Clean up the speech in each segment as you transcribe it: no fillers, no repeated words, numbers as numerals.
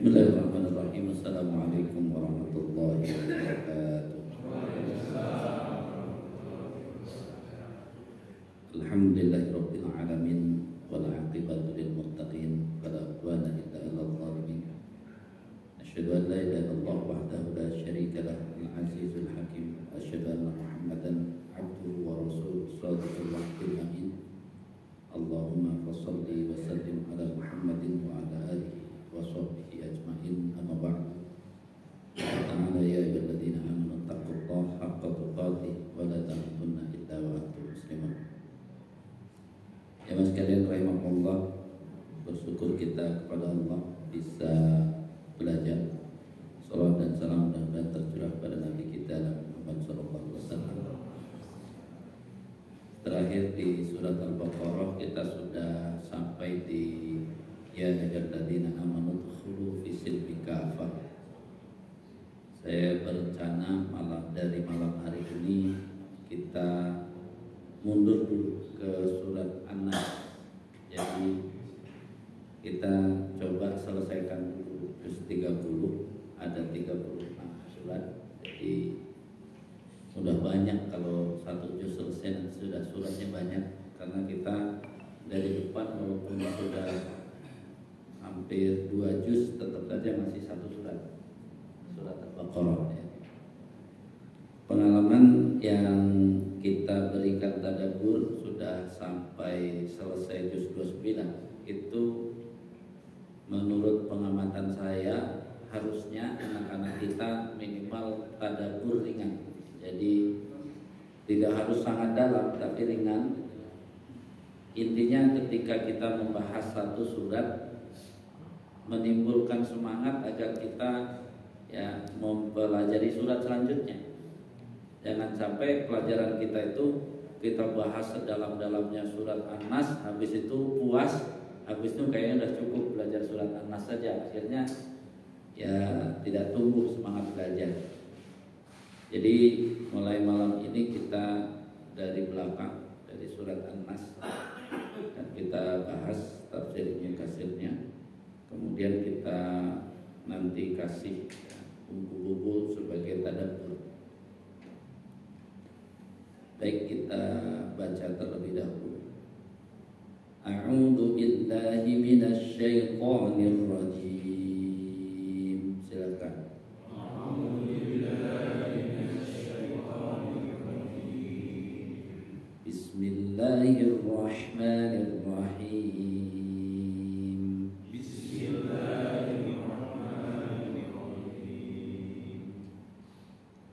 Bismillahirrahmanirrahim. Assalamualaikum warahmatullahi wabarakatuh. Alhamdulillahirabbil alamin wal 'aqibatu lil muttaqin wala 'udwana illa 'alal zalimin. Asyhadu an la ilaha illallah wahdahu la syarika lah al-'azizul hakim. Asyhadu anna Muhammadan 'abduhu wa rasuluhu shadiqul wa'dil amin. Allahumma shalli wa sallim ala Muhammadin wa ala alihi wa sahbihi ajma'in, amma ba'du. Ta'ala ya ayyuhalladzina amanu taqullaha haqqa tuqatih wa la tamutunna illa wa antum muslimun. Ya mas kalian rahimahullah, bersyukur kita kepada Allah bisa belajar. Salawat dan salam dan tercurah pada Nabi kita Muhammad sallallahu alaihi wasallam. Terakhir di surat Al-Baqarah kita sudah sampai di ya ayyuhalladzina amanu udkhulu fi silmi kafah. Saya berencana dari malam hari ini kita mundur dulu ke surat An-Nas. Jadi kita coba selesaikan dulu juz 30, ada 36 surat. Jadi sudah banyak kalau satu juz selesai sudah suratnya banyak, karena kita dari depan walaupun sudah hampir 2 juz tetap saja masih satu surat Al-Baqarah ya. Pengalaman yang kita berikan tadabbur sudah sampai selesai juz 29. Itu menurut pengamatan saya harusnya anak-anak kita minimal tadabbur ringan. Jadi tidak harus sangat dalam tapi ringan. Intinya ketika kita membahas satu surat menimbulkan semangat agar kita ya mempelajari surat selanjutnya. Jangan sampai pelajaran kita itu kita bahas sedalam-dalamnya surat An-Nas, habis itu puas, habis itu kayaknya udah cukup belajar surat An-Nas saja. Akhirnya ya tidak tumbuh semangat belajar. Jadi mulai malam ini kita dari belakang, dari surat An-Nas, dan kita bahas tafsirnya, kasirnya. Kemudian kita nanti kasih buku-buku sebagai tadabbur. Baik, kita baca terlebih dahulu. A'udzu billahi minasy syaithanir rajim. Silakan. Bismillahirrahmanirrahim.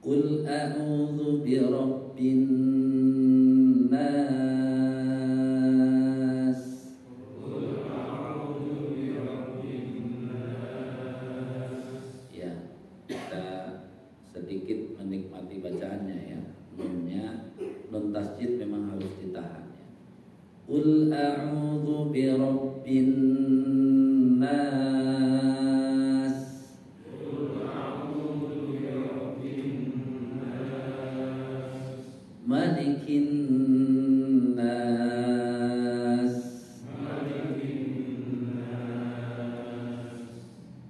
Qul a'udzu birabbin nas. Ya, kita sedikit menikmati bacaannya ya. Nun tasjid memang harus ditahan ya. Qul a'udzu birabbin nas. Malikin nas.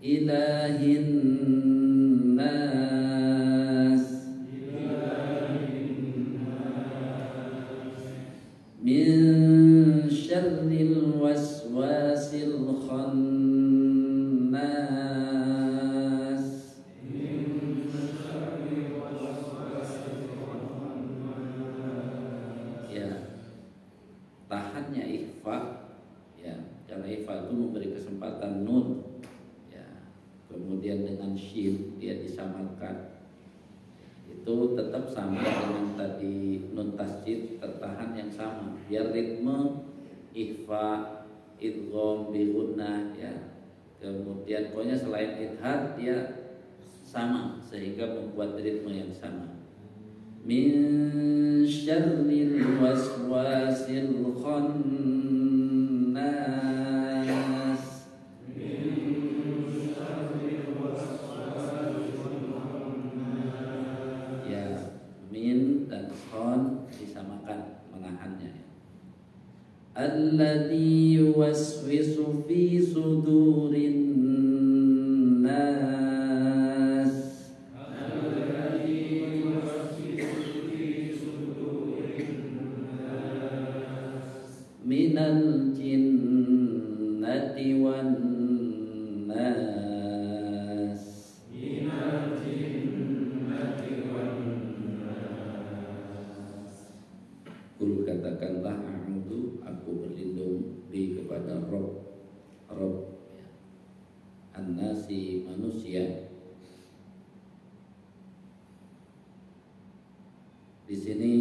Ilahin nas. Min syarril waswasil khannas. Ya, tahannya ikhfa ya, karena ikhfa itu memberi kesempatan nun ya. Kemudian dengan shin dia disamarkan. Itu tetap sama dengan tadi nun tasjid, tertahan yang sama biar ritme ikhfa, idgham bi gunnah ya. Kemudian pokoknya selain idhar dia sama sehingga membuat ritme yang sama. Min syarril waswasil khannas. Ya, min dan khon disamakan menahannya. Alladzi yuwaswisu fi sudurin minal jinnati wan nas. Kul katakanlah a'udzu, aku berlindung bi kepada Rabb an-nasi, manusia. Di sini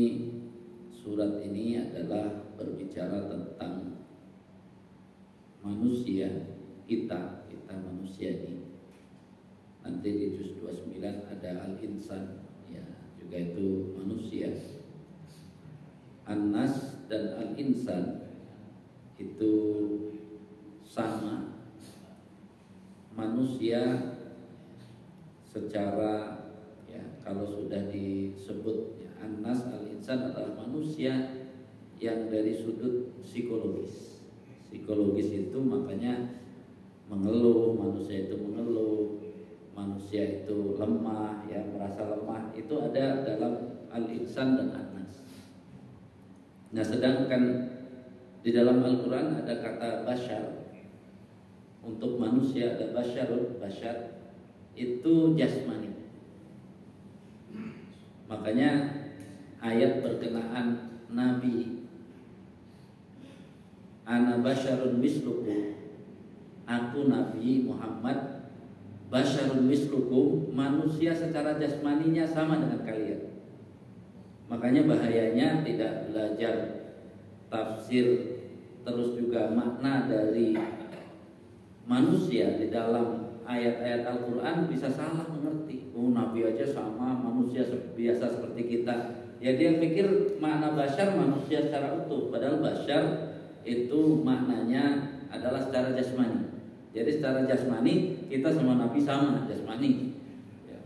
surat ini adalah berbicara tentang manusia, kita manusia ini. Nanti di juz 29 ada al-insan, ya, juga itu manusia. An-nas dan al-insan itu sama, manusia secara, ya, kalau sudah disebut ya, an-nas al-insan adalah manusia yang dari sudut psikologis. Psikologis itu makanya mengeluh, manusia itu mengeluh, manusia itu lemah, ya, merasa lemah, itu ada dalam al-insan dan an-nas. Nah, sedangkan di dalam Al-Quran ada kata basyar. Untuk manusia ada basyarun, basyar itu jasmani. Makanya ayat berkenaan Nabi, ana basyarun mislukum, aku Nabi Muhammad basyarun mislukum, manusia secara jasmaninya sama dengan kalian. Makanya bahayanya tidak belajar tafsir terus juga makna dari manusia di dalam ayat-ayat Al-Quran, bisa salah mengerti. Oh, Nabi aja sama manusia biasa seperti kita. Ya, dia pikir makna basyar manusia secara utuh, padahal basyar itu maknanya adalah secara jasmani. Jadi secara jasmani kita sama Nabi sama jasmani. Ya.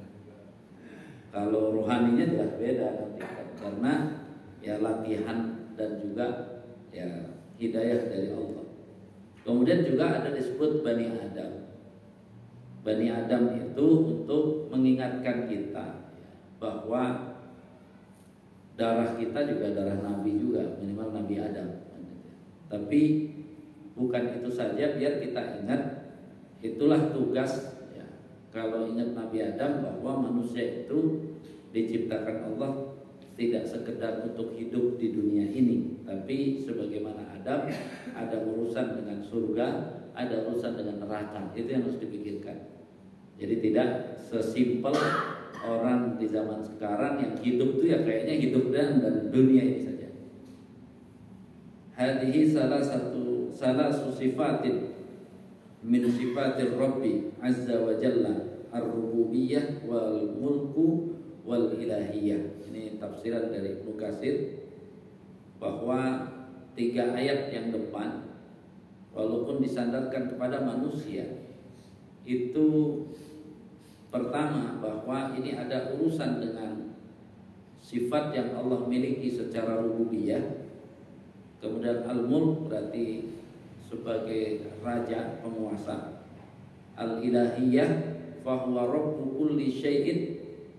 Kalau rohaninya jelas beda nanti, karena ya latihan dan juga ya hidayah dari Allah. Kemudian juga ada disebut Bani Adam. Bani Adam itu untuk mengingatkan kita bahwa darah kita juga darah Nabi juga, minimal Nabi Adam. Tapi bukan itu saja, biar kita ingat, itulah tugas ya, kalau ingat Nabi Adam, bahwa manusia itu diciptakan Allah tidak sekedar untuk hidup di dunia ini, tapi sebagaimana Adam ada urusan dengan surga, ada urusan dengan neraka. Itu yang harus dipikirkan. Jadi tidak sesimpel orang di zaman sekarang yang hidup itu ya kayaknya hidup dan dunia ini saja. Hadhihi salah sifatin min sifatir Rabbi azza wa jalla ar-rububiyyah wal mulku wal ilahiyah. Ini tafsiran dari Ibnu Katsir, bahwa 3 ayat yang depan walaupun disandarkan kepada manusia, itu pertama bahwa ini ada urusan dengan sifat yang Allah miliki secara rububiyah. Kemudian al-mulk berarti sebagai raja, penguasa. Al-ilahiyah fahuwa rabbu kulli syai'in,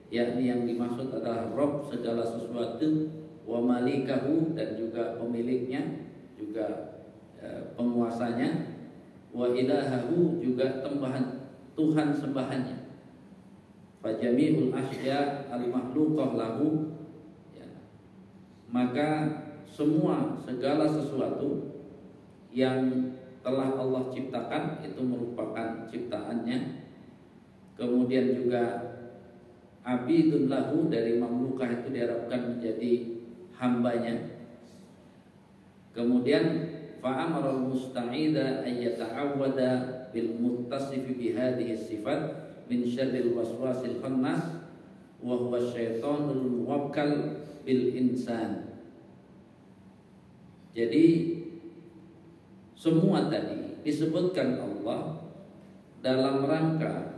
yakni yang dimaksud adalah Rabb segala sesuatu, wa malikahu, dan juga pemiliknya, juga penguasanya, wa ilahahu, juga Tuhan sembahannya. Fa jami'ul asya al-makhluqah lahu, ya, maka segala sesuatu yang telah Allah ciptakan itu merupakan ciptaannya. Kemudian juga abidun lahu, dari mamlukah itu diharapkan menjadi hambanya. Kemudian fa'amara al-musta'idha ayyata'awwada bil muttasifi bihadhihi sifat min syarril waswasil khannas wa huwa syaitanul muwakkal bil insan. Jadi semua tadi disebutkan Allah dalam rangka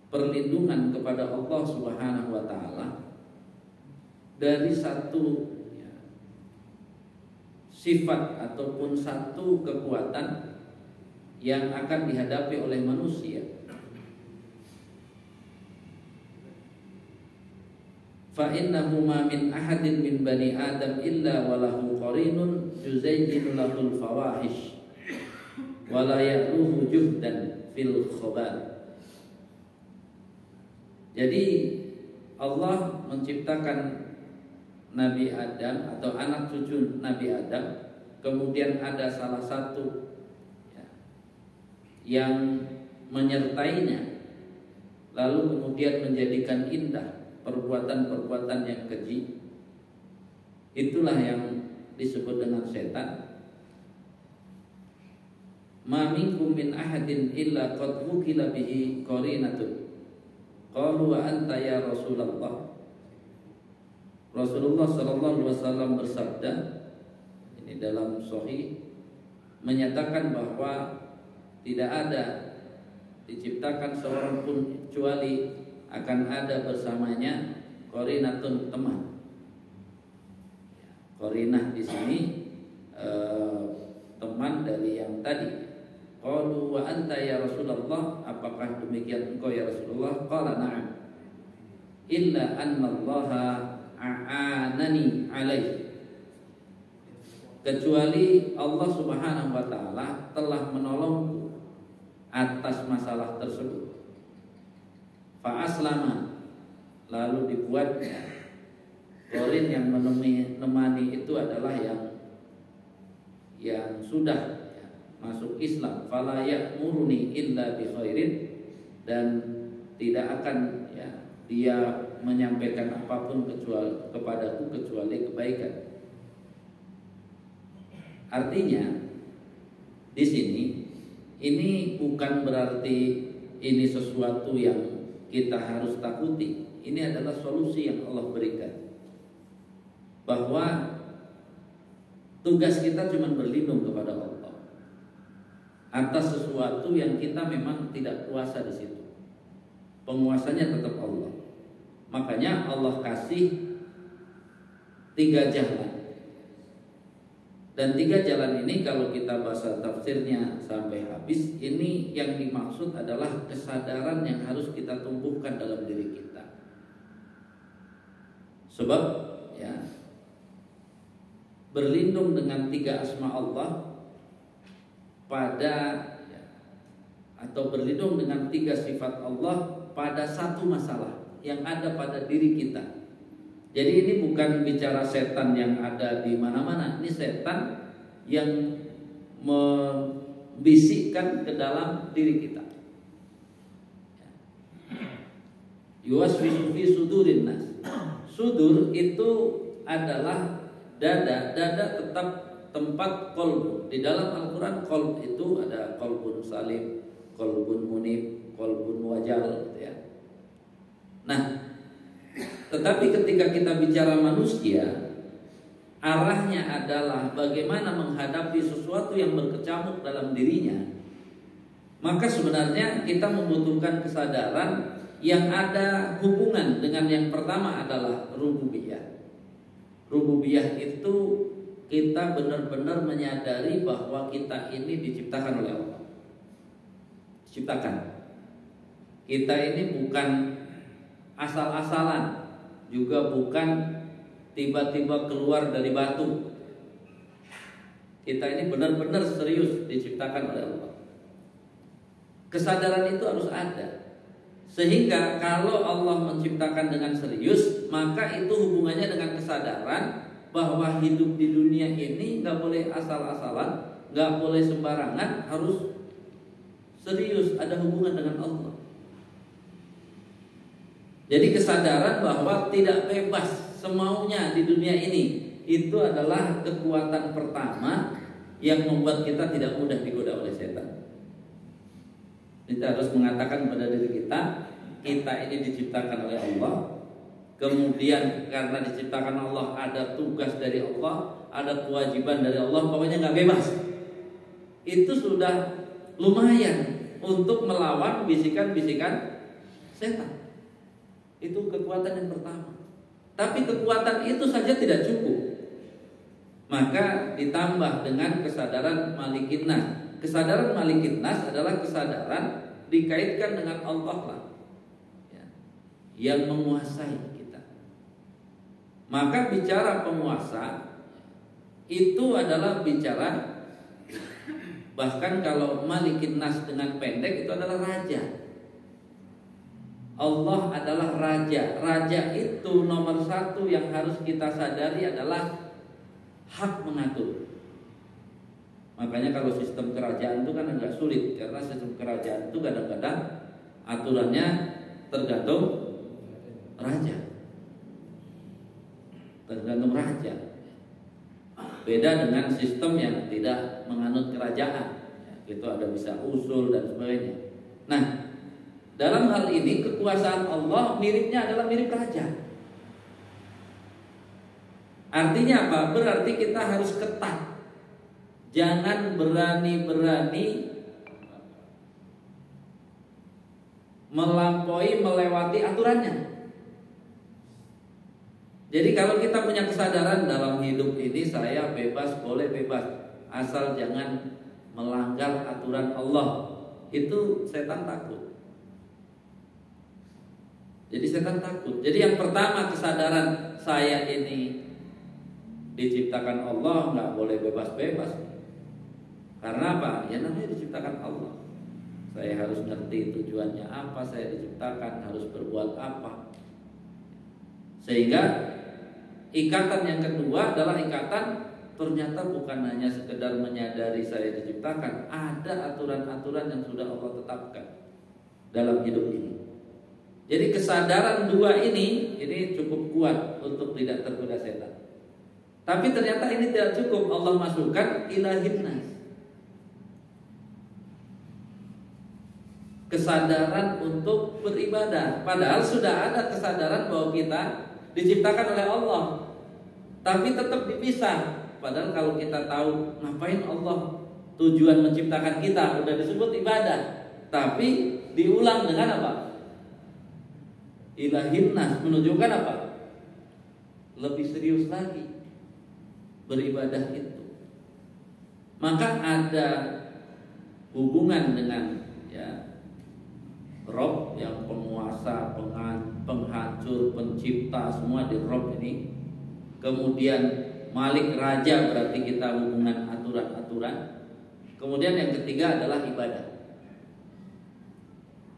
perlindungan kepada Allah Subhanahu wa taala dari satu sifat ataupun satu kekuatan yang akan dihadapi oleh manusia. fa innahu ma min ahadin min bani adam illa walahu qarinun yuzayyinu lahul fawahish wa la ya'luhu juhdan fil khabar. Jadi Allah menciptakan Nabi Adam atau anak cucu Nabi Adam, kemudian ada salah satu yang menyertainya, lalu kemudian menjadikan indah perbuatan-perbuatan yang keji. Itulah yang disebut dengan setan. Ma minkum min ahadin illa qad wukila bihi qarinatun. Qalu wa anta ya Rasulullah. Rasulullah sallallahu alaihi wasallam bersabda, ini dalam sahih, menyatakan bahwa tidak ada diciptakan seorang pun kecuali akan ada bersamanya qarinatun, teman. Qarinah di sini teman dari yang tadi. Qalu wa anta ya Rasulullah, apakah demikian engkau ya Rasulullah? Qala na'am. Illa anna Allaha a'anani alaih, kecuali Allah Subhanahu wa taala telah menolongku atas masalah tersebut. Fa aslama, lalu dibuatnya qarin yang menemani itu adalah yang sudah masuk Islam. Fala ya'muruni illa bi khairin, dan tidak akan dia menyampaikan apapun kepadaku kecuali kebaikan. Artinya di sini ini bukan berarti ini sesuatu yang kita harus takuti. Ini adalah solusi yang Allah berikan, bahwa tugas kita cuma berlindung kepada Allah atas sesuatu yang kita memang tidak kuasa di situ. Penguasanya tetap Allah. Makanya Allah kasih 3 jalan. Dan 3 jalan ini kalau kita baca tafsirnya sampai habis, ini yang dimaksud adalah kesadaran yang harus kita tumbuhkan dalam diri kita. Sebab berlindung dengan 3 asma Allah atau berlindung dengan 3 sifat Allah pada satu masalah yang ada pada diri kita. Jadi ini bukan bicara setan yang ada di mana-mana. Ini setan yang membisikkan ke dalam diri kita. Yuwaswisu fi sudurin nas. Sudur itu adalah dada. Dada tetap tempat qalb. Di dalam Al-Quran qalb itu ada qalbun salim, qalbun munib, qalbun wajal, gitu ya. Nah, tetapi ketika kita bicara manusia, arahnya adalah bagaimana menghadapi sesuatu yang berkecamuk dalam dirinya. Maka sebenarnya kita membutuhkan kesadaran yang ada hubungan dengan yang pertama adalah rububiyah. Rububiyah itu kita benar-benar menyadari bahwa kita ini diciptakan oleh Allah. Diciptakan. Kita ini bukan asal-asalan, juga bukan tiba-tiba keluar dari batu. Kita ini benar-benar serius diciptakan oleh Allah. Kesadaran itu harus ada. Sehingga kalau Allah menciptakan dengan serius, maka itu hubungannya dengan kesadaran bahwa hidup di dunia ini gak boleh asal-asalan, gak boleh sembarangan, harus serius, ada hubungan dengan Allah. Jadi kesadaran bahwa tidak bebas semaunya di dunia ini, itu adalah kekuatan pertama yang membuat kita tidak mudah digoda oleh setan. Kita harus mengatakan pada diri kita ini diciptakan oleh Allah. Kemudian karena diciptakan Allah, ada tugas dari Allah, ada kewajiban dari Allah, pokoknya gak bebas. Itu sudah lumayan untuk melawan bisikan-bisikan setan. Itu kekuatan yang pertama. Tapi kekuatan itu saja tidak cukup. Maka ditambah dengan kesadaran malikin nas. Kesadaran malikin nas adalah kesadaran dikaitkan dengan Allah lah, yang menguasai kita. Maka bicara penguasa itu adalah bicara, bahkan kalau Malikin Nas dengan pendek, itu adalah raja. Allah adalah raja. Raja itu nomor satu yang harus kita sadari adalah hak mengatur. Makanya kalau sistem kerajaan itu kan agak sulit, karena sistem kerajaan itu kadang-kadang aturannya tergantung raja. Tergantung raja. Beda dengan sistem yang tidak menganut kerajaan. Itu ada bisa usul dan sebagainya. Nah, dalam hal ini kekuasaan Allah miripnya adalah mirip raja. Artinya apa? Berarti kita harus ketat. Jangan berani-berani melewati aturannya. Jadi kalau kita punya kesadaran dalam hidup ini saya bebas, boleh bebas, asal jangan melanggar aturan Allah, itu setan takut. Jadi setan takut. Jadi yang pertama kesadaran saya ini diciptakan Allah, nggak boleh bebas-bebas. Karena apa? Ya namanya diciptakan Allah. Saya harus ngerti tujuannya apa, saya diciptakan harus berbuat apa. Sehingga ikatan yang kedua adalah ikatan ternyata bukan hanya sekedar menyadari saya diciptakan, ada aturan-aturan yang sudah Allah tetapkan dalam hidup ini. Jadi kesadaran dua ini cukup kuat untuk tidak tergoda setan. Tapi ternyata ini tidak cukup. Allah masukkan ilahin nas, kesadaran untuk beribadah. Padahal sudah ada kesadaran bahwa kita diciptakan oleh Allah, tapi tetap dipisah. Padahal kalau kita tahu ngapain Allah tujuan menciptakan kita, udah disebut ibadah, tapi diulang dengan apa? Ilahin nas, menunjukkan apa? Lebih serius lagi beribadah itu. Maka ada hubungan dengan Rob yang penguasa, penghancur, pencipta, semua di Rob ini. Kemudian Malik raja, berarti kita hubungan aturan-aturan. Kemudian yang ketiga adalah ibadah.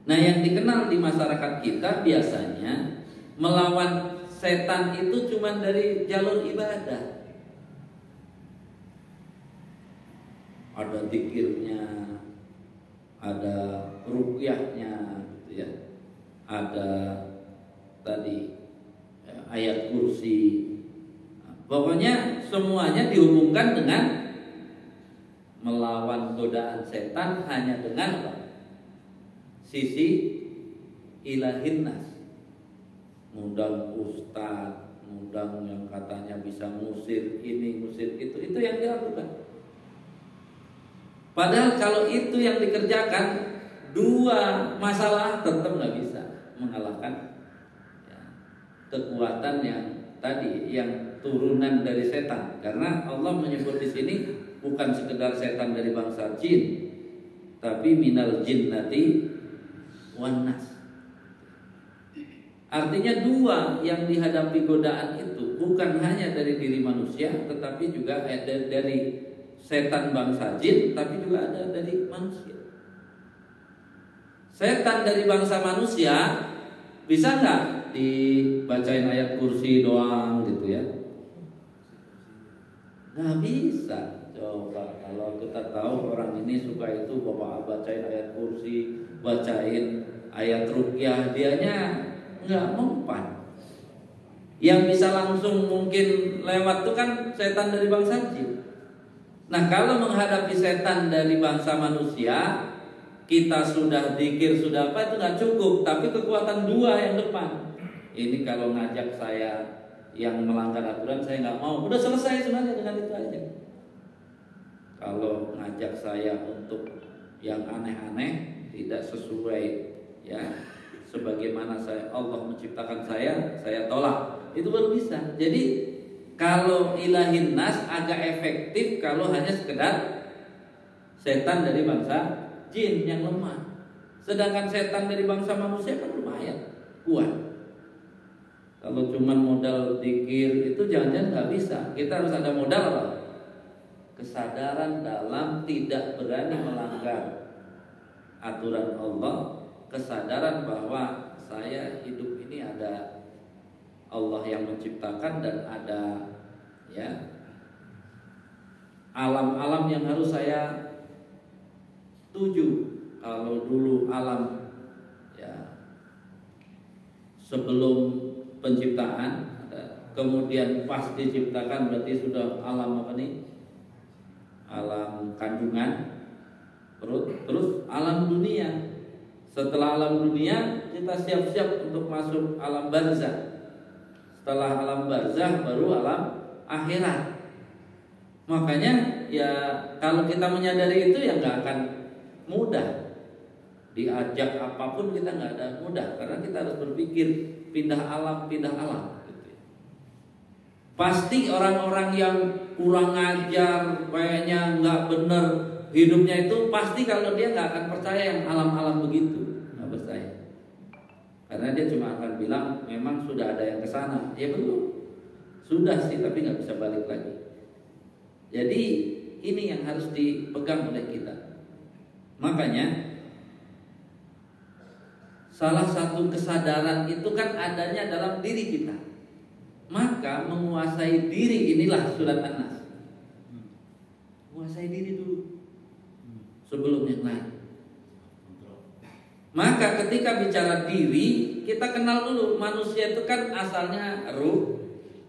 Nah, yang dikenal di masyarakat kita biasanya melawan setan itu cuma dari jalur ibadah. Ada zikirnya, ada ruqyahnya, gitu ya. Ada tadi ayat kursi. Pokoknya semuanya dihubungkan dengan melawan godaan setan hanya dengan apa? Sisi ilahin nas. Ngundang ustaz, ngundang yang katanya bisa ngusir ini, ngusir itu yang dilakukan. Padahal kalau itu yang dikerjakan, dua masalah tetap nggak bisa mengalahkan kekuatan yang tadi, yang turunan dari setan. Karena Allah menyebut di sini bukan sekedar setan dari bangsa jin, tapi minal jinnati wan nas. Artinya dua yang dihadapi godaan itu bukan hanya dari diri manusia, tetapi juga dari setan bangsa jin, tapi juga ada dari manusia. Setan dari bangsa manusia bisa nggak dibacain ayat kursi doang gitu ya? Nggak bisa. Coba kalau kita tahu orang ini suka itu bapak bacain ayat kursi, bacain ayat ruqyah, dianya nggak mempan. Yang bisa langsung mungkin lewat itu kan setan dari bangsa jin. Nah, kalau menghadapi setan dari bangsa manusia, kita sudah zikir, sudah apa, itu nggak cukup, tapi kekuatan dua yang depan. Ini kalau ngajak saya yang melanggar aturan, saya nggak mau. Udah selesai sebenarnya dengan itu aja. Kalau ngajak saya untuk yang aneh-aneh, tidak sesuai ya sebagaimana Allah menciptakan saya tolak. Itu baru bisa. Jadi kalau ilahin nas agak efektif kalau hanya sekedar setan dari bangsa jin yang lemah. Sedangkan setan dari bangsa manusia kan lumayan kuat. Kalau cuma modal zikir itu jangan-jangan nggak bisa. Kita harus ada modal apa? Kesadaran dalam tidak berani melanggar aturan Allah, kesadaran bahwa saya hidup ini ada Allah yang menciptakan dan ada ya alam-alam yang harus saya tuju. Kalau dulu alam ya sebelum penciptaan, kemudian pas diciptakan berarti sudah alam apa nih? Alam kandungan, terus alam dunia. Setelah alam dunia kita siap-siap untuk masuk alam barzah. Setelah alam barzah baru alam akhirat. Makanya ya kalau kita menyadari itu ya nggak akan mudah. Diajak apapun kita nggak ada mudah, karena kita harus berpikir pindah alam. Pasti orang-orang yang kurang ajar, kayaknya nggak bener hidupnya itu, pasti kalau dia nggak akan percaya yang alam-alam begitu, nggak percaya. Karena dia cuma akan bilang memang sudah ada yang kesana, ya belum, sudah sih tapi nggak bisa balik lagi. Jadi ini yang harus dipegang oleh kita. Makanya salah satu kesadaran itu kan adanya dalam diri kita. Maka menguasai diri inilah surat An-Nas. Menguasai diri dulu sebelum yang lain. Maka ketika bicara diri, kita kenal dulu manusia itu kan asalnya ruh,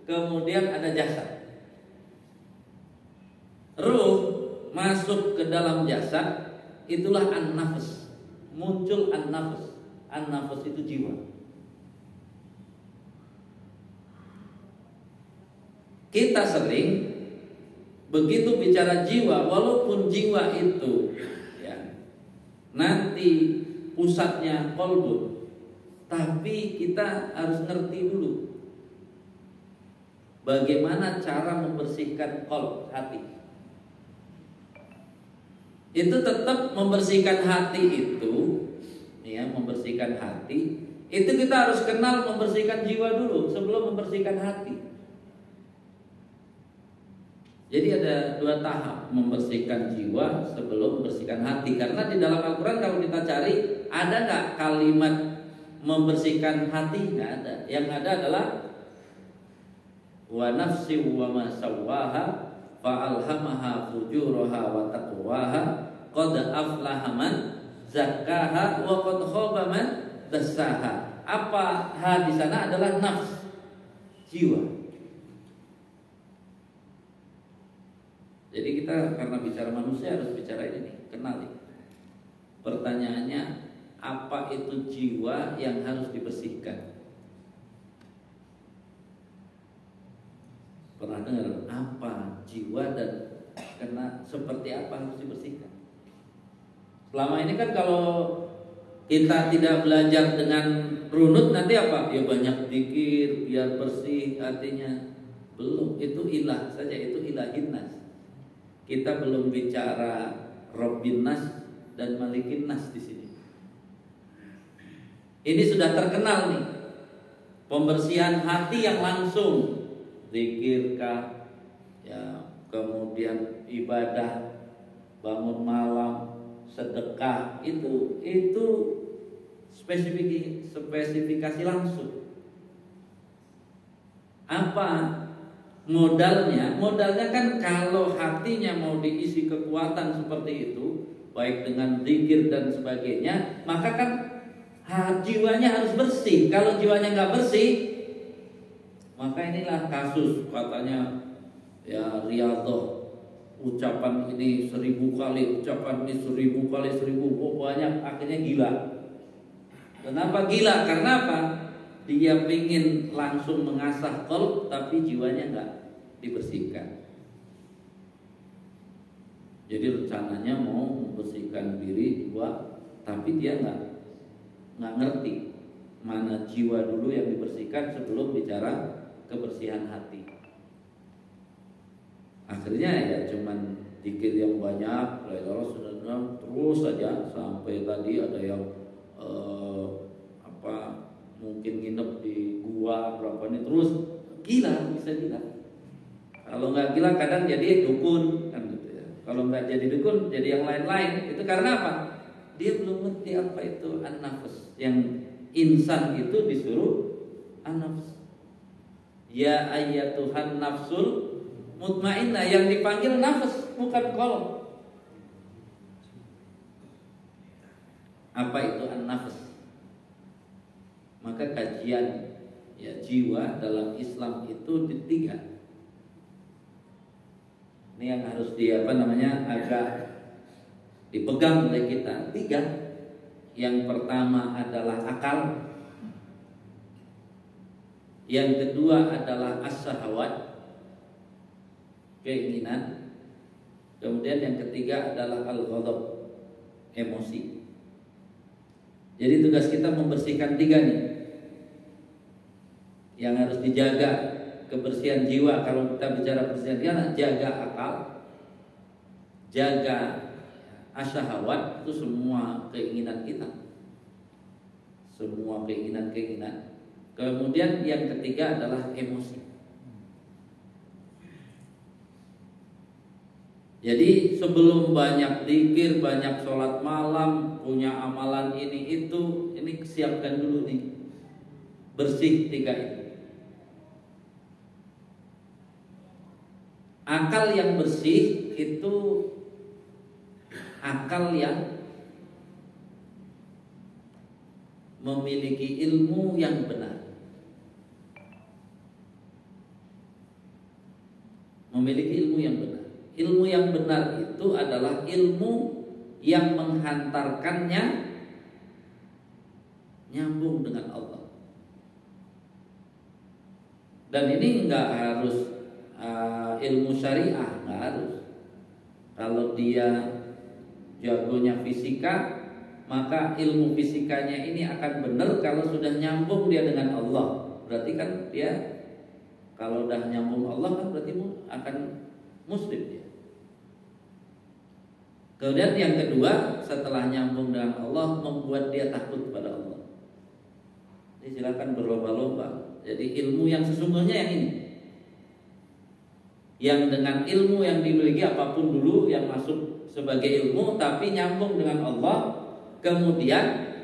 kemudian ada jasad. Ruh masuk ke dalam jasad, itulah an-nafs. Muncul an-nafs. An-nafs itu jiwa. Kita sering begitu bicara jiwa, walaupun jiwa itu ya nanti pusatnya qalbun, tapi kita harus ngerti dulu bagaimana cara membersihkan qalb, hati. Itu tetap membersihkan hati itu, ya, membersihkan hati itu kita harus kenal membersihkan jiwa dulu sebelum membersihkan hati. Jadi ada dua tahap membersihkan jiwa sebelum membersihkan hati. Karena di dalam Al-Quran kalau kita cari, ada nggak kalimat membersihkan hati? Nggak ada. Yang ada adalah wa nafsi wa ma sawwaha fa alhamaha fujuraha wa taqwaha qad aflaha man zakkaha wa qad khaba man dassaha. Apa ha di sana adalah nafs, jiwa. Jadi kita karena bicara manusia harus bicara ini nih, kenali. Pertanyaannya, apa itu jiwa yang harus dibersihkan? Pernah dengar apa jiwa dan karena seperti apa harus dibersihkan? Selama ini kan kalau kita tidak belajar dengan runut, nanti apa? Ya banyak zikir biar bersih hatinya. Belum, itu ilah saja, itu ilahin nas. Kita belum bicara Rabbin Nas dan Malikin Nas di sini. Ini sudah terkenal nih. Pembersihan hati yang langsung, zikirkah, ya, kemudian ibadah, bangun malam, sedekah, itu spesifikasi langsung. Apa modalnya? Modalnya kan kalau hatinya mau diisi kekuatan seperti itu, baik dengan zikir dan sebagainya, maka kan jiwanya harus bersih. Kalau jiwanya nggak bersih, maka inilah kasus katanya ya riyadhah, ucapan ini 1000 kali, ucapan ini 1000 kali 1000, banyak, akhirnya gila. Kenapa gila? Karena apa? Dia ingin langsung mengasah qalb, tapi jiwanya nggak dibersihkan. Jadi rencananya mau membersihkan diri jiwa, tapi dia nggak ngerti mana jiwa dulu yang dibersihkan sebelum bicara kebersihan hati. Akhirnya ya cuman zikir yang banyak, terus saja sampai tadi ada yang mungkin nginep di gua berapa ini terus gila, bisa gila. Kalau nggak gila kadang jadi dukun kan gitu ya. Kalau nggak jadi dukun jadi yang lain-lain. Itu karena apa? Dia belum ngerti apa itu an-nafs. Yang insan itu disuruh an-nafs. Ya ayyatuhan nafsul mutmainnah, yang dipanggil nafs bukan qalb. Apa itu an-nafs? Maka kajian ya jiwa dalam Islam itu tiga. Ini yang harus agak dipegang oleh kita. Tiga. Yang pertama adalah akal. Yang kedua adalah as-syahwat, keinginan. Kemudian yang ketiga adalah al-ghadab, emosi. Jadi tugas kita membersihkan tiga nih, yang harus dijaga kebersihan jiwa. Kalau kita bicara kebersihan jiwa, jaga akal, jaga asyahawat, itu semua keinginan kita, semua keinginan. Kemudian yang ketiga adalah emosi. Jadi sebelum banyak zikir, banyak sholat malam, punya amalan ini itu, ini siapkan dulu nih, bersih tiga itu. Akal yang bersih itu akal yang memiliki ilmu yang benar. Memiliki ilmu yang benar. Ilmu yang benar itu adalah ilmu yang menghantarkannya nyambung dengan Allah. Dan ini enggak harus ilmu syariah, enggak harus. Kalau dia jagonya fisika, maka ilmu fisikanya ini akan benar kalau sudah nyambung dia dengan Allah. Berarti kan dia kalau udah nyambung Allah kan berarti akan muslim dia. Kemudian yang kedua, setelah nyambung dengan Allah, membuat dia takut pada Allah. Jadi silakan berlomba-lomba. Jadi ilmu yang sesungguhnya yang ini, yang dengan ilmu yang dimiliki apapun dulu yang masuk sebagai ilmu, tapi nyambung dengan Allah. Kemudian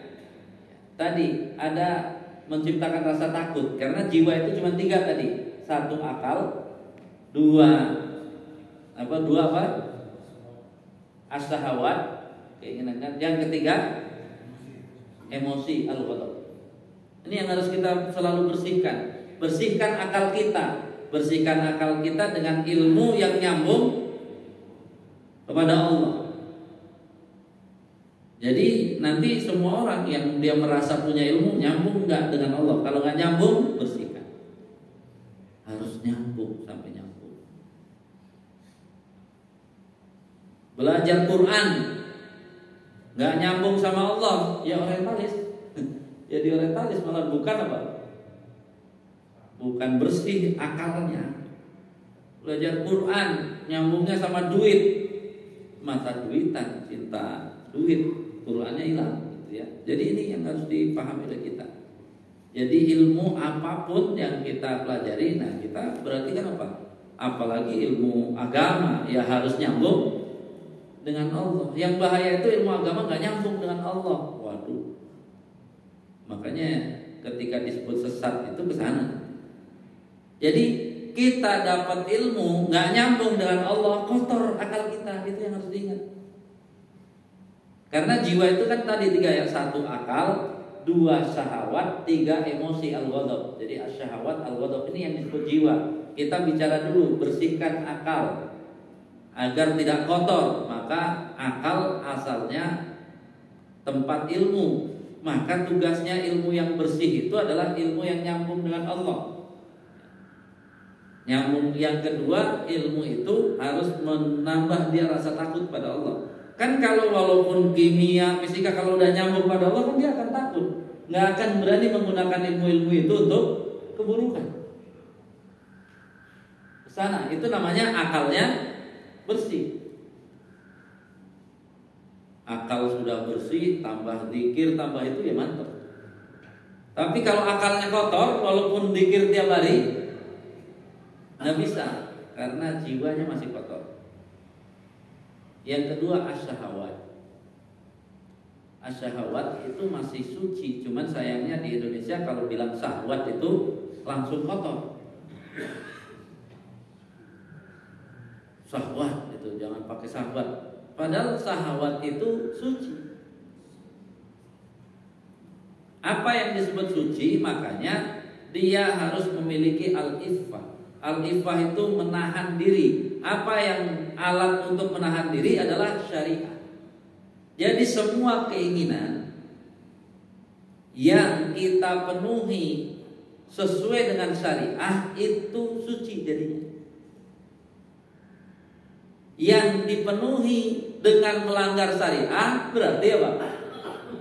tadi ada menciptakan rasa takut, karena jiwa itu cuma tiga tadi. Satu akal, dua as-syahawat, keinginan. Yang ketiga emosi, al-ghadab. Ini yang harus kita selalu bersihkan. Bersihkan akal kita. Bersihkan akal kita dengan ilmu yang nyambung kepada Allah. Jadi nanti semua orang yang dia merasa punya ilmu, nyambung nggak dengan Allah? Kalau nggak nyambung, bersihkan. Harus nyambung sampai nyambung. Belajar Quran nggak nyambung sama Allah, ya orientalis. Jadi orientalis malah bukan apa? Bukan bersih akalnya. Belajar Quran nyambungnya sama duit, mata duitan, cinta duit, Qurannya hilang, gitu ya. Jadi ini yang harus dipahami oleh kita. Jadi ilmu apapun yang kita pelajari, nah kita berarti kan apa? Apalagi ilmu agama, ya harus nyambung dengan Allah. Yang bahaya itu ilmu agama nggak nyambung dengan Allah. Waduh. Makanya ketika disebut sesat itu ke sana. Jadi kita dapat ilmu nggak nyambung dengan Allah, kotor akal kita, itu yang harus diingat. Karena jiwa itu kan tadi tiga, yang satu akal, dua syahwat, tiga emosi, al-ghadab. Jadi syahwat, al-ghadab ini yang disebut jiwa. Kita bicara dulu, bersihkan akal agar tidak kotor. Maka akal asalnya tempat ilmu. Maka tugasnya ilmu yang bersih itu adalah ilmu yang nyambung dengan Allah. Nyambung yang kedua, ilmu itu harus menambah dia rasa takut pada Allah. Kan kalau walaupun kimia, fisika kalau udah nyambung pada Allah kan dia akan takut. Nggak akan berani menggunakan ilmu-ilmu itu untuk keburukan. Kesana, itu namanya akalnya bersih. Akal sudah bersih, tambah zikir, tambah itu ya mantap. Tapi kalau akalnya kotor, walaupun dikir tiap hari, nggak bisa, karena jiwanya masih kotor. Yang kedua, asyahawat. Asyahawat itu masih suci, cuman sayangnya di Indonesia kalau bilang syahwat itu langsung kotor. Syahwat itu jangan pakai syahwat. Padahal syahwat itu suci. Apa yang disebut suci, makanya dia harus memiliki al-iffah. Al-iffah itu menahan diri. Apa yang alat untuk menahan diri adalah syariat. Jadi semua keinginan yang kita penuhi sesuai dengan syariah itu suci jadinya. Yang dipenuhi dengan melanggar syariah berarti apa?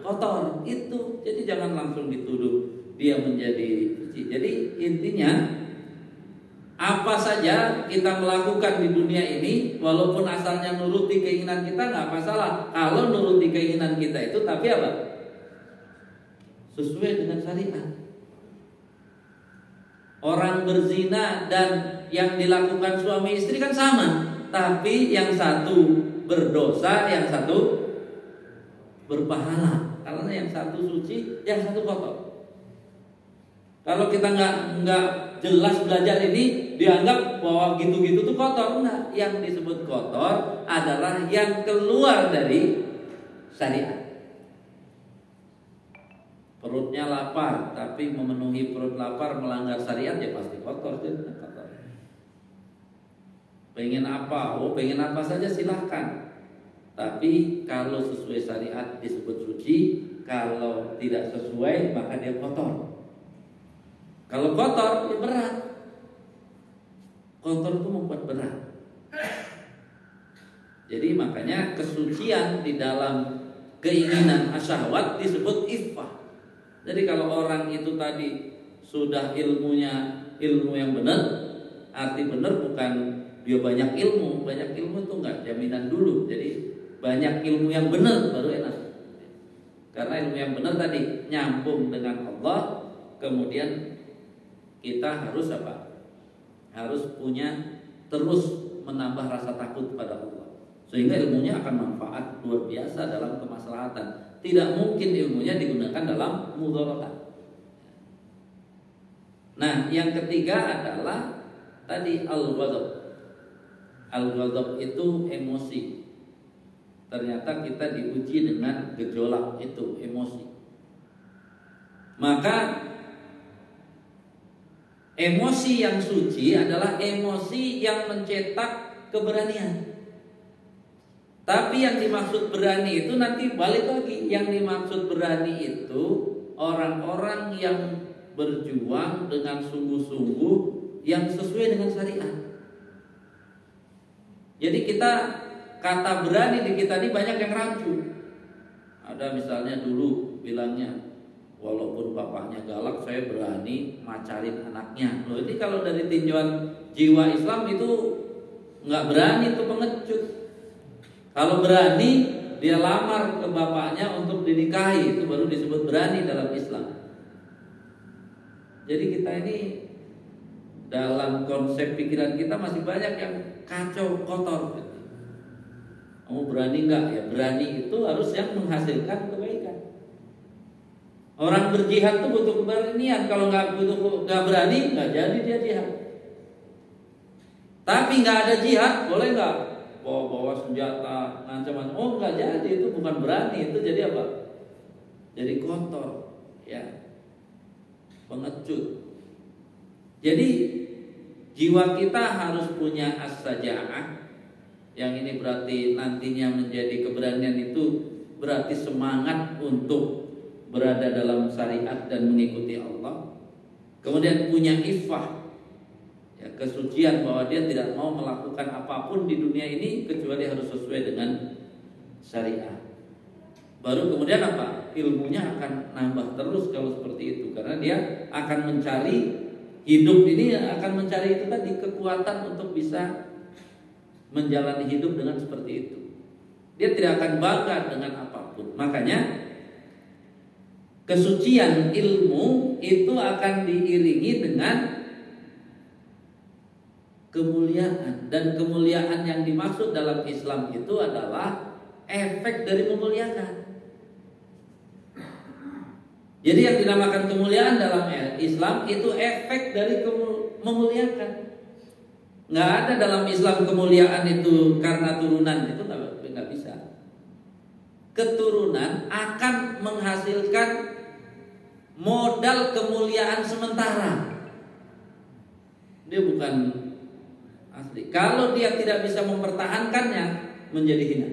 Kotor. Itu. Jadi jangan langsung dituduh dia menjadi suci. Jadi intinya apa saja kita melakukan di dunia ini, walaupun asalnya nuruti keinginan kita nggak masalah. Kalau nuruti keinginan kita itu tapi apa? Sesuai dengan syariat. Orang berzina dan yang dilakukan suami istri kan sama, tapi yang satu berdosa, yang satu berpahala. Karena yang satu suci, yang satu kotor. Kalau kita nggak jelas belajar ini, dianggap bahwa gitu-gitu tuh kotor. Enggak, yang disebut kotor adalah yang keluar dari syariat. Perutnya lapar, tapi memenuhi perut lapar melanggar syariat, ya pasti kotor. Kotor. Pengen apa? Oh, pengen apa saja silahkan. Tapi kalau sesuai syariat disebut suci, kalau tidak sesuai maka dia kotor. Kalau kotor, ya berat. Kotor itu membuat berat. Jadi makanya kesucian di dalam keinginan asyahwat disebut iffah. Jadi kalau orang itu tadi sudah ilmunya ilmu yang benar, arti benar bukan dia banyak ilmu. Banyak ilmu itu enggak jaminan dulu. Jadi banyak ilmu yang benar baru enak. Karena ilmu yang benar tadi nyambung dengan Allah, kemudian kita harus apa? Harus punya terus menambah rasa takut kepada Allah. Sehingga ilmunya akan manfaat luar biasa dalam kemaslahatan. Tidak mungkin ilmunya digunakan dalam mudaratah. Nah, yang ketiga adalah tadi al-ghadab. Al-ghadab itu emosi. Ternyata kita diuji dengan gejolak itu, emosi. Maka emosi yang suci adalah emosi yang mencetak keberanian. Tapi yang dimaksud berani itu nanti balik lagi. Yang dimaksud berani itu orang-orang yang berjuang dengan sungguh-sungguh yang sesuai dengan syariat. Jadi kita kata berani di kita ini banyak yang rancu. Ada misalnya dulu bilangnya, walaupun bapaknya galak, saya berani macarin anaknya. Loh, ini kalau dari tinjauan jiwa Islam itu nggak berani, itu pengecut. Kalau berani dia lamar ke bapaknya untuk dinikahi, itu baru disebut berani dalam Islam. Jadi kita ini dalam konsep pikiran kita masih banyak yang kacau, kotor. Kamu berani nggak? Ya berani itu harus yang menghasilkan kebaikan. Orang berjihad itu butuh keberanian. Kalau nggak berani, nggak jadi dia jihad. Tapi nggak ada jihad, boleh nggak? Bawa senjata, ngancam-ngancam. Oh nggak jadi, itu bukan berani. Itu jadi apa? Jadi kotor, ya, pengecut. Jadi jiwa kita harus punya as-saja'ah. Yang ini berarti nantinya menjadi keberanian itu berarti semangat untuk berada dalam syariat dan mengikuti Allah. Kemudian punya iffah, ya, kesucian bahwa dia tidak mau melakukan apapun di dunia ini kecuali harus sesuai dengan syariat. Baru kemudian apa? Ilmunya akan nambah terus kalau seperti itu, karena dia akan mencari hidup ini, akan mencari itu tadi kekuatan untuk bisa menjalani hidup dengan seperti itu. Dia tidak akan bangga dengan apapun. Makanya kesucian ilmu itu akan diiringi dengan kemuliaan, dan kemuliaan yang dimaksud dalam Islam itu adalah efek dari memuliakan. Jadi yang dinamakan kemuliaan dalam Islam itu efek dari memuliakan. Nggak ada dalam Islam kemuliaan itu karena turunan, itu nggak bisa. Keturunan akan menghasilkan modal kemuliaan sementara. Dia bukan asli. Kalau dia tidak bisa mempertahankannya, menjadi hina.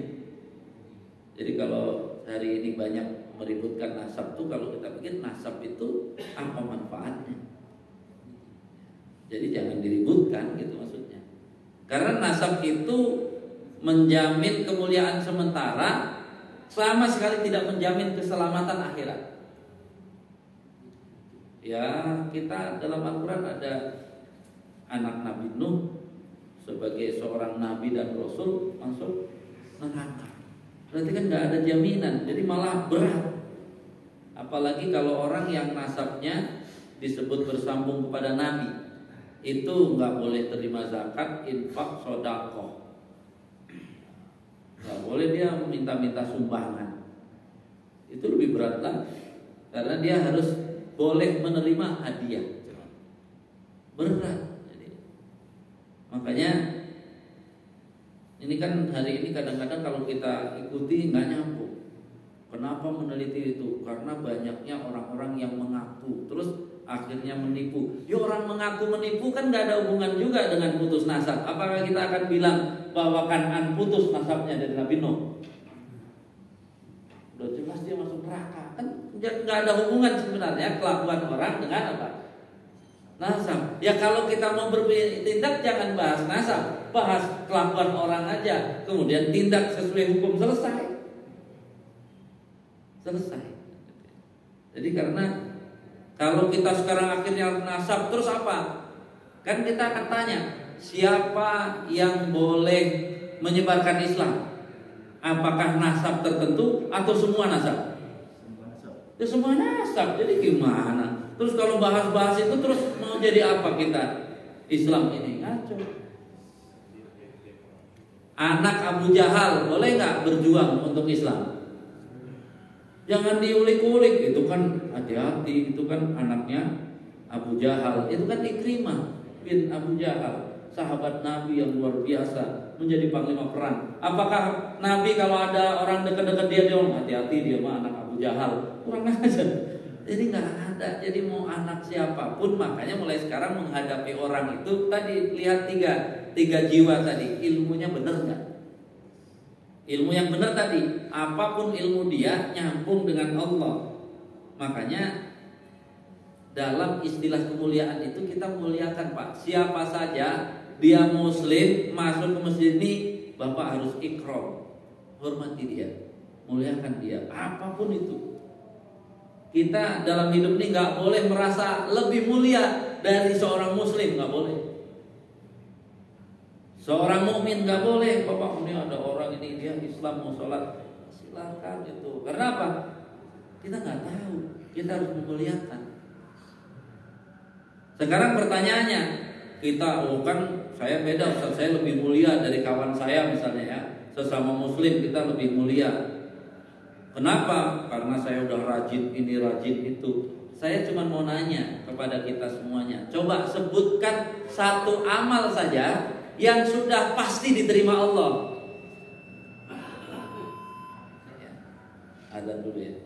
Jadi kalau hari ini banyak meributkan nasab tuh, kalau kita pikir nasab itu apa manfaatnya? Jadi jangan diributkan gitu maksudnya. Karena nasab itu menjamin kemuliaan sementara, sama sekali tidak menjamin keselamatan akhirat. Ya, kita dalam Al-Quran ada anak Nabi Nuh sebagai seorang nabi dan rasul masuk neraka. Berarti kan nggak ada jaminan, jadi malah berat. Apalagi kalau orang yang nasabnya disebut bersambung kepada nabi, itu nggak boleh terima zakat, infak, sedekah. Nggak boleh dia minta-minta sumbangan. Itu lebih berat lah, karena dia harus boleh menerima hadiah. Berat. Makanya ini kan hari ini kadang-kadang kalau kita ikuti nggak nyambung. Kenapa meneliti itu? Karena banyaknya orang-orang yang mengaku terus akhirnya menipu. Ya orang mengaku menipu kan nggak ada hubungan juga dengan putus nasab. Apakah kita akan bilang bahwa Kan'an putus nasabnya dari Nabi Nuh? Udah jelas dia masuk neraka. Kan nggak ada hubungan sebenarnya kelakuan orang dengan apa? Nasab. Ya kalau kita mau bertindak jangan bahas nasab, bahas kelakuan orang aja. Kemudian tindak sesuai hukum, selesai. Jadi karena kalau kita sekarang akhirnya nasab terus apa? Kan kita akan tanya, siapa yang boleh menyebarkan Islam? Apakah nasab tertentu atau semua nasab? Ya semua nasab. Jadi gimana? Terus kalau bahas-bahas itu terus mau jadi apa kita? Islam ini ngaco. Anak Abu Jahal boleh nggak berjuang untuk Islam? Jangan diulik-ulik, itu kan hati-hati, itu kan anaknya Abu Jahal, itu kan Ikrimah bin Abu Jahal, sahabat Nabi yang luar biasa, menjadi panglima perang. Apakah Nabi kalau ada orang dekat-dekat dia hati-hati, dia mah anak Abu Jahal? Kurang aja. Jadi nggak ada. Jadi mau anak siapapun, makanya mulai sekarang menghadapi orang itu tadi lihat tiga jiwa tadi, ilmunya benar nggak? Ilmu yang benar tadi, apapun ilmu dia nyambung dengan Allah. Makanya dalam istilah kemuliaan itu kita muliakan Pak. Siapa saja dia muslim masuk ke masjid ini, Bapak harus ikram, hormati dia, muliakan dia, apapun itu. Kita dalam hidup ini nggak boleh merasa lebih mulia dari seorang muslim, nggak boleh. Seorang mukmin nggak boleh, Bapak ini ada orang ini dia Islam mau sholat, silakan itu. Karena apa? Kita nggak tahu, kita harus memuliakan. Sekarang pertanyaannya, kita kan saya beda, Ustaz, saya lebih mulia dari kawan saya misalnya ya, sesama muslim kita lebih mulia. Kenapa? Karena saya udah rajin ini rajin itu. Saya cuma mau nanya kepada kita semuanya, coba sebutkan satu amal saja yang sudah pasti diterima Allah. Azan dulu ya.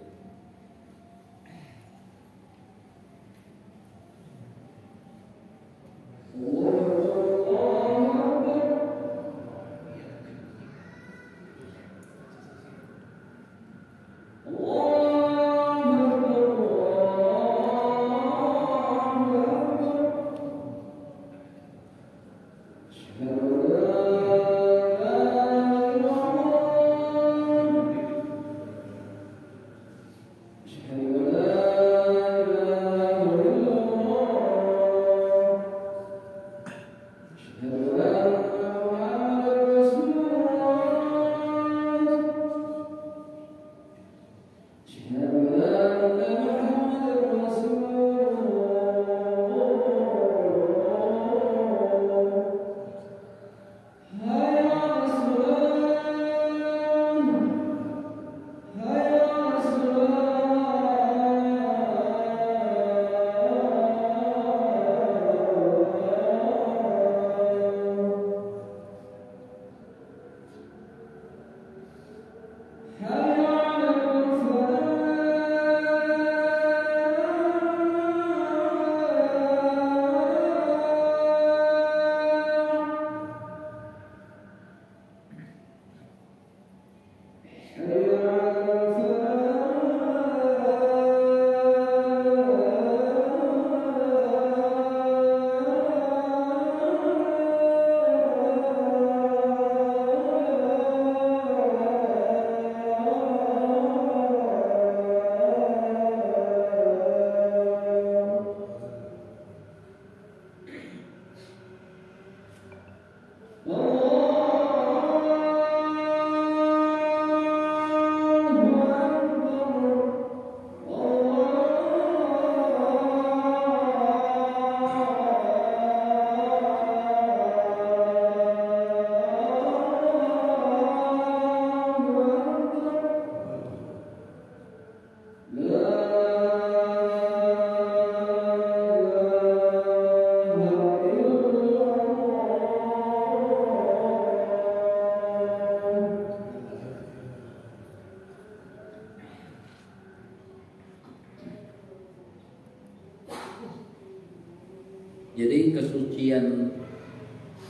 Jadi kesucian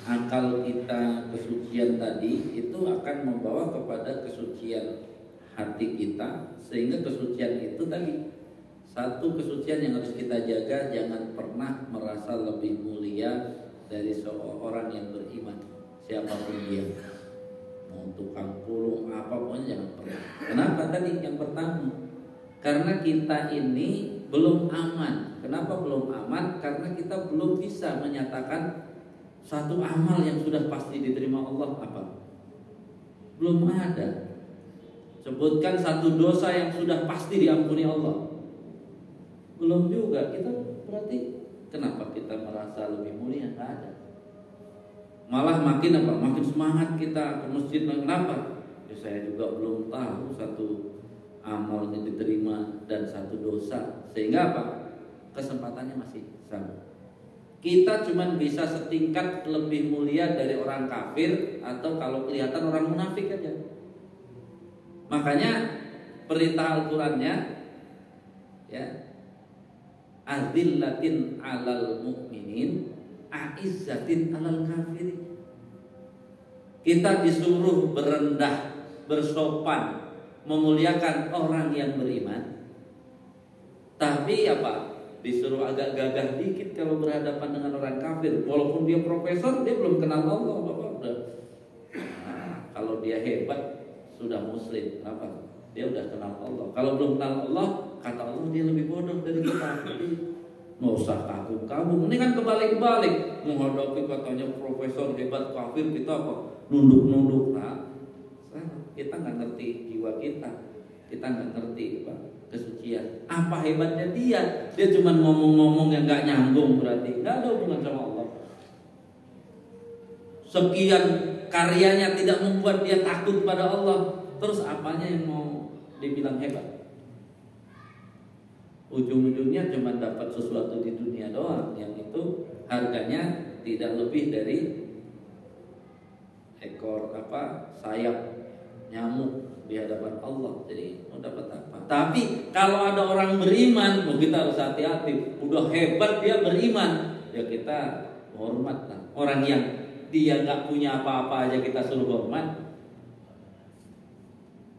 akal kita, kesucian tadi itu akan membawa kepada kesucian hati kita, sehingga kesucian itu tadi satu kesucian yang harus kita jaga, jangan pernah merasa lebih mulia dari seorang yang beriman, siapapun dia, mau tukang pulung apapun jangan pernah. Kenapa tadi yang pertama? Karena kita ini belum aman. Kenapa belum aman? Karena kita belum bisa menyatakan satu amal yang sudah pasti diterima Allah apa? Belum ada. Sebutkan satu dosa yang sudah pasti diampuni Allah. Belum juga. Kita berarti kenapa kita merasa lebih mulia? Nggak ada. Malah makin apa? Makin semangat kita ke masjid. Kenapa? Ya, saya juga belum tahu satu amalnya diterima dan satu dosa. Sehingga apa? Kesempatannya masih sama. Kita cuma bisa setingkat lebih mulia dari orang kafir, atau kalau kelihatan orang munafik aja. Makanya perintah Al-Qur'annya ya, adzillatin 'alal mu'minin, a'izzatin 'alal kafirin. Kita disuruh berendah, bersopan, memuliakan orang yang beriman. Tapi apa? Disuruh agak gagah dikit kalau berhadapan dengan orang kafir. Walaupun dia profesor, dia belum kenal Allah. Bapak udah. Nah, kalau dia hebat, sudah muslim. Kenapa? Dia udah kenal Allah. Kalau belum kenal Allah, kata Allah dia lebih bodoh dari kita. Jadi nggak usah kagum-kagum. Ini kan kebalik-balik. Menghadapi katanya profesor hebat kafir, kita apa? Nunduk-nunduk. Nah, kita nggak ngerti jiwa kita. Kita nggak ngerti apa? Kesucian. Apa hebatnya dia? Dia cuma ngomong-ngomong yang nggak nyambung, berarti nggak ada hubungan sama Allah. Sekian karyanya tidak membuat dia takut pada Allah. Terus apanya yang mau dibilang hebat? Ujung-ujungnya cuma dapat sesuatu di dunia doang, yang itu harganya tidak lebih dari ekor sayap nyamuk di hadapan Allah. Jadi mau dapat apa? Tapi kalau ada orang beriman, kita harus hati-hati. Udah hebat dia beriman, ya kita hormat lah. Orang yang dia nggak punya apa-apa aja kita suruh hormat.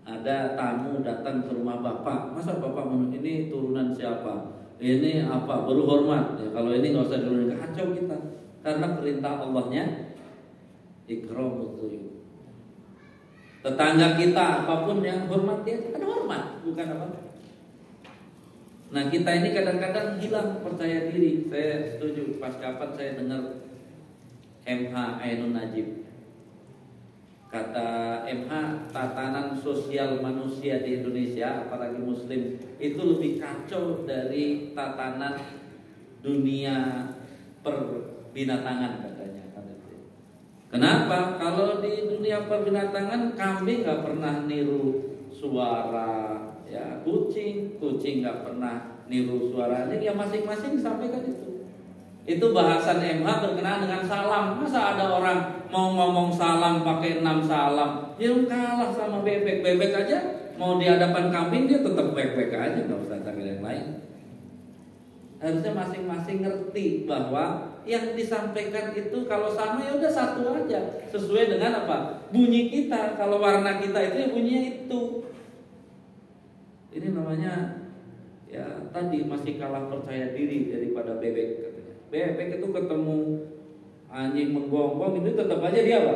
Ada tamu datang ke rumah bapak, masa bapak ini turunan siapa? Ini apa? Baru hormat. Ya, kalau ini nggak usah dulu, kacau kita. Karena perintah Allahnya ikramul dhuyuf. Tetangga kita apapun yang hormat dia kan hormat, bukan apa? Nah, kita ini kadang-kadang hilang percaya diri. Saya setuju. Pas kapan saya dengar MH Ainun Najib, kata MH, tatanan sosial manusia di Indonesia, apalagi Muslim, itu lebih kacau dari tatanan dunia perbinatangan katanya. Kenapa? Kalau di dunia perbinatangan, kambing nggak pernah niru suara, ya kucing nggak pernah niru suaranya. Ya masing-masing sampaikan itu. Itu bahasan MH berkenaan dengan salam. Masa ada orang mau ngomong salam pakai 6 salam? Dia kalah sama bebek. Bebek aja mau di hadapan kambing dia tetap bebek aja, nggak usah cari yang lain. Harusnya masing-masing ngerti bahwa yang disampaikan itu kalau sama ya udah satu aja, sesuai dengan apa? Bunyi kita. Kalau warna kita itu ya bunyinya itu. Ini namanya ya tadi masih kalah percaya diri daripada bebek katanya. Bebek itu ketemu anjing menggonggong itu tetap aja dia apa?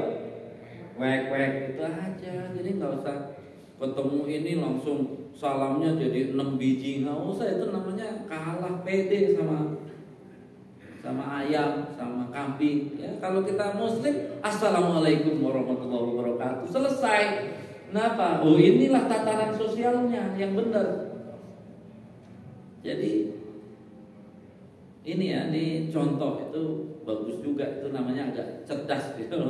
Wek-wek itu aja. Jadi nggak usah ketemu ini langsung salamnya jadi 6 biji, nggak usah. Itu namanya kalah pede sama ayam, sama kambing. Ya, kalau kita Muslim, assalamualaikum warahmatullahi wabarakatuh, selesai. Kenapa? Oh, inilah tatanan sosialnya yang benar. Jadi ini ya, ini contoh itu bagus juga. Itu namanya agak cerdas gitu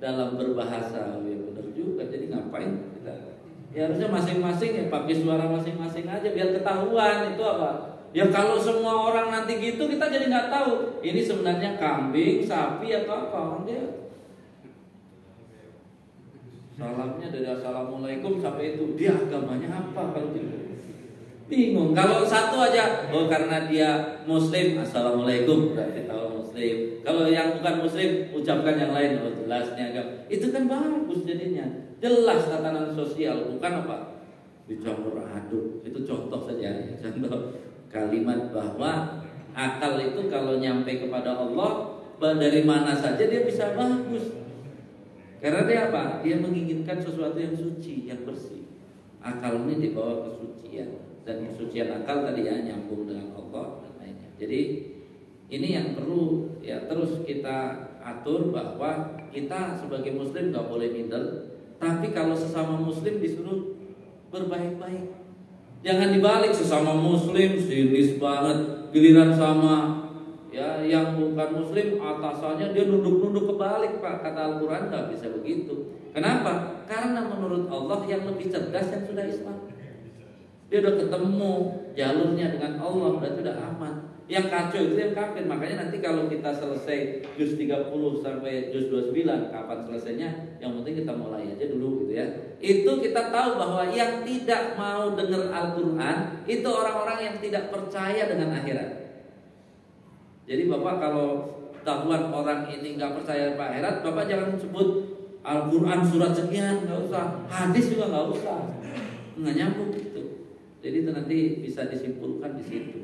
dalam berbahasa. Ya benar juga. Jadi ngapain kita? Ya harusnya masing-masing ya pakai suara masing-masing aja biar ketahuan itu apa. Ya kalau semua orang nanti gitu kita jadi nggak tahu ini sebenarnya kambing, sapi atau apa. Orang dia salamnya dari assalamualaikum sampai itu dia agamanya apa kalau gitu. Bingung. Kalau satu aja, oh karena dia Muslim, assalamualaikum berarti tahu muslim. Kalau yang bukan muslim ucapkan yang lain. Oh jelasnya agama. Itu kan bagus jadinya. Jelas tatanan sosial, bukan apa? Dicampur aduk. Itu contoh saja. Contoh kalimat bahwa akal itu kalau nyampe kepada Allah dari mana saja dia bisa bagus. Karena dia apa? Dia menginginkan sesuatu yang suci, yang bersih. Akal ini dibawa kesucian. Dan kesucian akal tadi ya nyambung dengan Allah dan lainnya. Jadi ini yang perlu ya terus kita atur, bahwa kita sebagai muslim gak boleh middle. Tapi kalau sesama muslim disuruh berbaik-baik. Jangan dibalik, sesama muslim sinis banget, giliran sama ya yang bukan muslim atasannya dia nunduk-nunduk kebalik, Pak. Kata Al-Quran gak bisa begitu. Kenapa? Karena menurut Allah yang lebih cerdas yang sudah Islam. Dia udah ketemu jalurnya dengan Allah, berarti udah aman. Yang kacau itu yang kafir. Makanya nanti kalau kita selesai juz 30 sampai juz 29, kapan selesainya? Yang penting kita mulai aja dulu gitu ya. Itu kita tahu bahwa yang tidak mau dengar Al-Quran itu orang-orang yang tidak percaya dengan akhirat. Jadi Bapak kalau tahuan orang ini nggak percaya pada akhirat, Bapak jangan sebut Al-Quran surat sekian, nggak usah. Hadis juga nggak usah. Nggak nyambung gitu. Jadi itu nanti bisa disimpulkan di situ.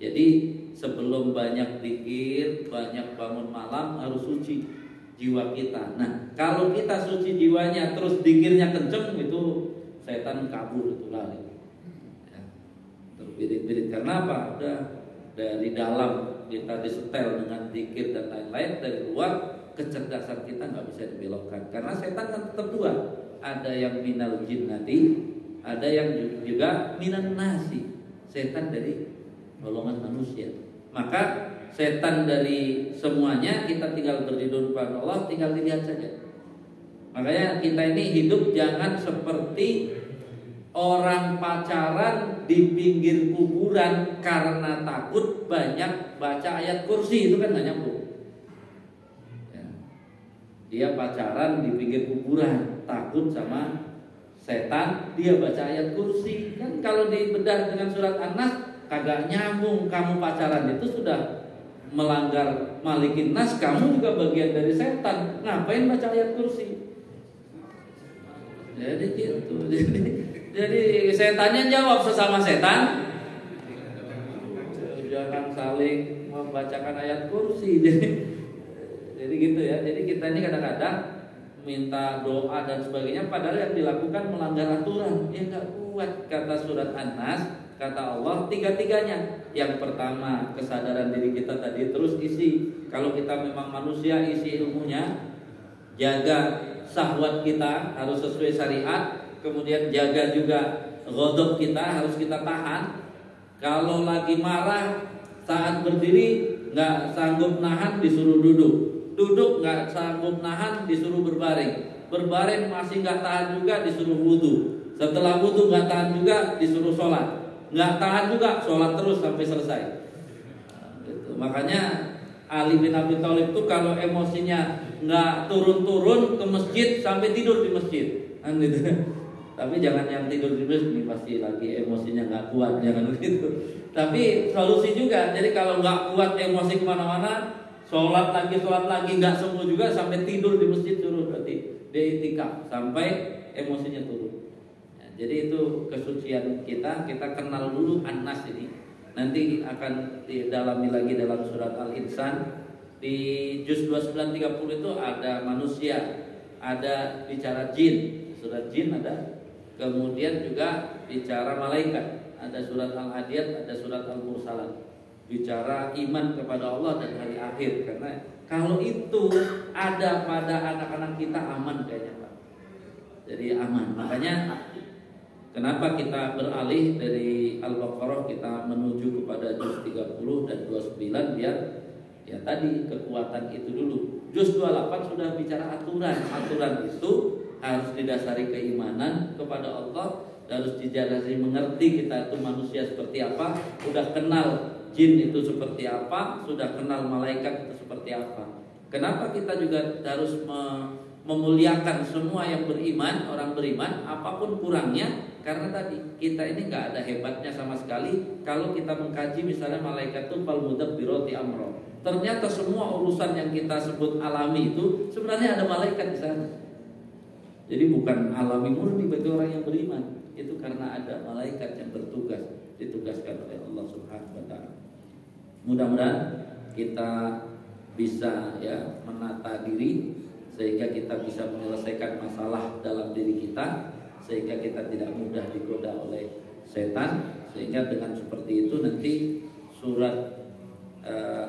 Jadi sebelum banyak zikir, banyak bangun malam, harus suci jiwa kita. Nah, kalau kita suci jiwanya terus zikirnya kenceng, itu setan kabur, itu lari. Ya, terbirit-birit karena apa? Udah dari dalam kita disetel dengan zikir dan lain-lain, dari luar kecerdasan kita nggak bisa dibelokkan. Karena setan kan tetap dua, ada yang minal jinnati, ada yang juga minan nasi, setan dari golongan manusia. Maka setan dari semuanya kita tinggal berlindung kepada Allah, tinggal dilihat saja. Makanya kita ini hidup jangan seperti orang pacaran di pinggir kuburan karena takut banyak baca ayat kursi, itu kan gak nyambung. Ya. Dia pacaran di pinggir kuburan, takut sama setan, dia baca ayat kursi. Kan kalau dibedah dengan surat An-Nas kagak nyambung. Kamu pacaran itu sudah melanggar malikin nas, kamu juga bagian dari setan. Ngapain baca ayat kursi? Jadi gitu. Jadi setannya jawab sesama setan, jangan saling membacakan ayat kursi. Jadi gitu ya. Jadi kita ini kadang-kadang minta doa dan sebagainya, padahal yang dilakukan melanggar aturan. Ya nggak kuat. Kata surat An-Nas, kata Allah, tiga-tiganya. Yang pertama kesadaran diri kita tadi, terus isi. Kalau kita memang manusia, isi ilmunya. Jaga syahwat kita harus sesuai syariat. Kemudian jaga juga ghadab kita, harus kita tahan. Kalau lagi marah saat berdiri nggak sanggup nahan, disuruh duduk. Duduk nggak sanggup nahan, disuruh berbaring. Berbaring masih nggak tahan juga, disuruh wudu. Setelah wudu nggak tahan juga, disuruh sholat. Nggak tahan juga, sholat terus sampai selesai. Gitu. Makanya Ali bin Abi Thalib itu kalau emosinya nggak turun-turun ke masjid sampai tidur di masjid, kan gitu. Tapi jangan yang tidur di masjid ini pasti lagi emosinya nggak kuat, jangan begitu. Tapi solusi juga. Jadi kalau nggak kuat emosi kemana-mana, sholat lagi nggak sembuh juga, sampai tidur di masjid suruh, berarti dia itikaf sampai emosinya turun. Ya, jadi itu kesucian kita kenal dulu An-Nas ini. Nanti akan didalami lagi dalam surat Al-Insan. Di juz 29-30 itu ada manusia, ada bicara jin, surat jin ada. Kemudian juga bicara malaikat, ada surat Al-Adiyat, ada surat Al-Mursalat. Bicara iman kepada Allah dan hari akhir. Karena kalau itu ada pada anak-anak kita, aman kayaknya Pak. Jadi aman. Makanya kenapa kita beralih dari Al-Baqarah kita menuju kepada juz 30 dan 29, biar ya tadi kekuatan itu dulu. Juz 28 sudah bicara aturan. Aturan itu harus didasari keimanan kepada Allah, harus didasari mengerti kita itu manusia seperti apa, udah kenal jin itu seperti apa, sudah kenal malaikat itu seperti apa. Kenapa kita juga harus memuliakan semua yang beriman, orang beriman, apapun kurangnya. Karena tadi kita ini nggak ada hebatnya sama sekali. Kalau kita mengkaji misalnya malaikatul fal mudabbirati amro, ternyata semua urusan yang kita sebut alami itu sebenarnya ada malaikat di sana. Jadi bukan alami murni bagi orang yang beriman, itu karena ada malaikat yang bertugas, ditugaskan oleh Allah Subhanahu wa taala. Mudah-mudahan kita bisa ya menata diri sehingga kita bisa menyelesaikan masalah dalam diri kita, sehingga kita tidak mudah digoda oleh setan. Sehingga dengan seperti itu nanti surat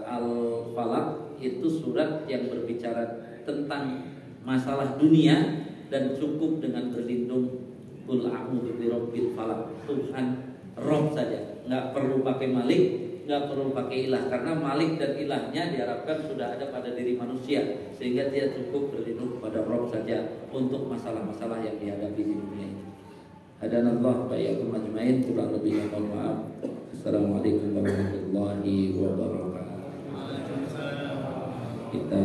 Al-Falaq itu surat yang berbicara tentang masalah dunia dan cukup dengan berlindung qul a'udzu birabbil falaq, Tuhan Rob saja, nggak perlu pakai malik, nggak perlu pakai ilah, karena malik dan ilahnya diharapkan sudah ada pada diri manusia, sehingga dia cukup berlindung kepada Rob saja untuk masalah-masalah yang dihadapi di dunia ini. Hadanallah wa iyyakum ajmain, kurang lebihnya mohon maaf. Assalamualaikum warahmatullahi wabarakatuh. Kita